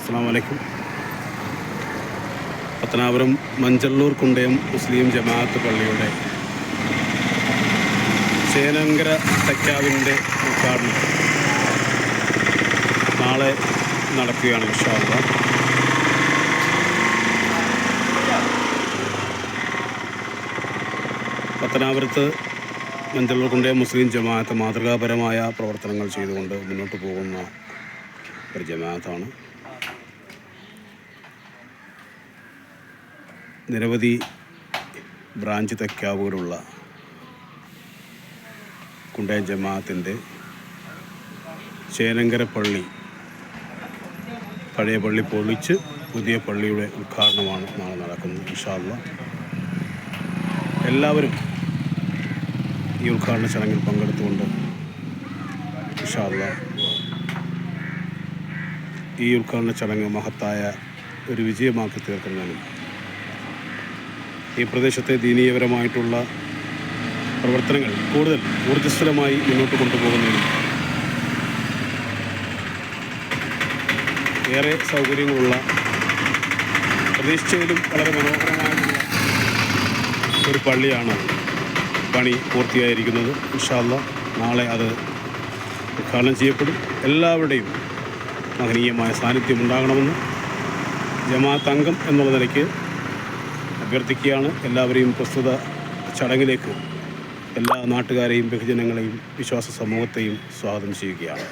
അസ്സലാമു അലൈക്കും. പത്തനാപുരം മഞ്ചള്ളൂർ കുണ്ടയം മുസ്ലിം ജമാഅത്ത് പള്ളിയുടെ ചേനങ്കര തൈക്കാവിൻ്റെ ഉദ്ഘാടനം നാളെ നടക്കുകയാണ് ഇൻഷാ അല്ലാഹ്. പത്തനാപുരത്ത് മഞ്ചള്ളൂർ കുണ്ടയം മുസ്ലിം ജമാഅത്ത് മാതൃകാപരമായ പ്രവർത്തനങ്ങൾ ചെയ്തുകൊണ്ട് മുന്നോട്ട് പോകുന്ന ഒരു ജമാഅത്താണ്. നിരവധി ബ്രാഞ്ച് തൈക്കാവുകളുള്ള കുണ്ടയം ജമാഅത്തിൻ്റെ ചേനങ്കര പള്ളി, പഴയ പള്ളി പൊളിച്ച് പുതിയ പള്ളിയുടെ ഉദ്ഘാടനമാണ് നാളെ നടക്കുന്നത് ഇൻഷാ അല്ലാഹ്. എല്ലാവരും ഈ ഉദ്ഘാടന ചടങ്ങിൽ പങ്കെടുത്തുകൊണ്ട് ഇൻഷാ അല്ലാഹ് ഈ ഉദ്ഘാടന ചടങ്ങ് മഹത്തായ ഒരു വിജയമാക്കി തീർക്കുന്നതിനും ഈ പ്രദേശത്തെ ദീനീയപരമായിട്ടുള്ള പ്രവർത്തനങ്ങൾ കൂടുതൽ ഊർജ്ജസ്വലമായി മുന്നോട്ട് കൊണ്ടുപോകുന്നതിനും ഏറെ സൗകര്യങ്ങളുള്ള, പ്രതീക്ഷിച്ചതിലും വളരെ മനോഹരമായിട്ടുള്ള ഒരു പള്ളിയാണ് പണി പൂർത്തിയായിരിക്കുന്നത്. ഇൻഷാ അല്ലാഹ് നാളെ അത് ഉദ്ഘാടനം ചെയ്യപ്പെടും. എല്ലാവരുടെയും മഹനീയമായ സാന്നിധ്യം ഉണ്ടാകണമെന്ന് ജമാഅത്ത് അംഗം എന്നുള്ള നിലയ്ക്ക് അഭ്യർത്ഥിക്കുകയാണ്. എല്ലാവരെയും പ്രസ്തുത ചടങ്ങിലേക്ക് എല്ലാ നാട്ടുകാരെയും ബഹുജനങ്ങളെയും വിശ്വാസ സമൂഹത്തെയും സ്വാഗതം ചെയ്യുകയാണ്.